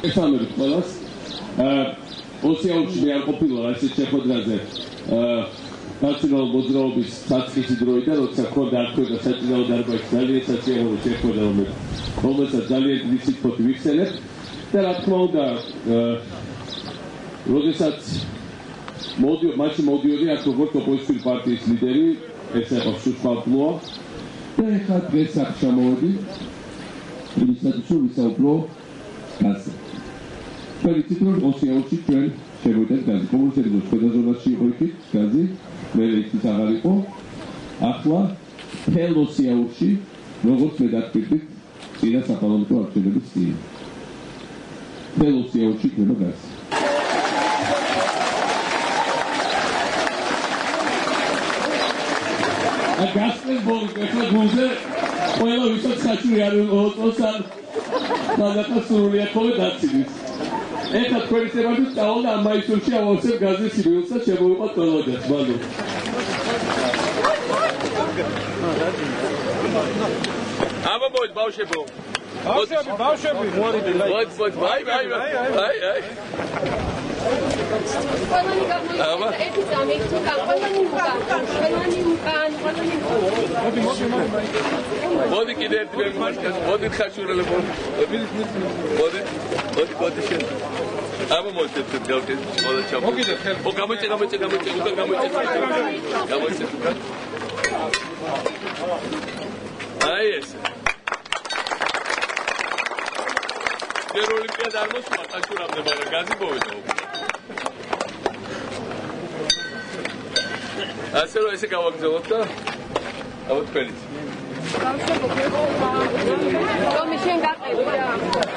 ესამერით ყველას ოსიაურში მე არ ყოფილა ასეთ შეხვედრაზე ნაციონალურ მოძრაობის საწყისი დროიდან, როცა ქონდა არქივდა საჭიროა დარბაზი ძალიან საწიარო შეხვედრა, რომელსაც ძალიან დიდი სიტყვით ვიხსენებ და რა თქმა უნდა, როდესაც მაშინ მოდიოდი აქ როგორც ოპოზიციური პარტიის ლიდერი, ეს იყო სულთქალბლოა და ეხლა დღეს აქ ჩამოვედი, ვისაც ვისაუბრო გაზზე. ვიცით რომ ოსიაურში ჩვენ შევიდეთ გაზი. კომუნიკაციების გადაზონაში იყო იქით გაზი, მე იქით აღარ იყო. ახლა მთელ ოსიაურში, როგორც მე დაგხვდით, წინა საპარლამენტო არჩევნების წინ. მთელ ოსიაურში ქონა გაზი. გასწრებს ბოლოს ახლა გულზე ყველა ვისაც საჭირო არის ოწოსან მაგათასურია ხოლმე დაციდის. ეხლა თქვენი თემებით წავალ და ამ მაისურში ავავსებ გაზის სიბილსა შემოვიყვათ ყველგან. მადლობა. აბა მოდი ბავშვებო. ბავშვები. მოდი. აი. ყველანი გამოიწვია ერთი წამი უკან ყველანი უკან მოდი კიდე ერთი ვერ მარკას მოდი ხაშურელებ მოდი შენ აბა მოდი გავდე ყველა ჩამ მოგიდე ხელ გამოიწე უკან გამოიწე აი ეს ჯერ ოლიმპიადა არ მოსულა ხაშურამდე მაგრამ გაზი მოვიდა ასე რომ ესე გავაგზავნოთ და ავთ ფერით. ბავშვებო, რომ შენ გაყევი რა.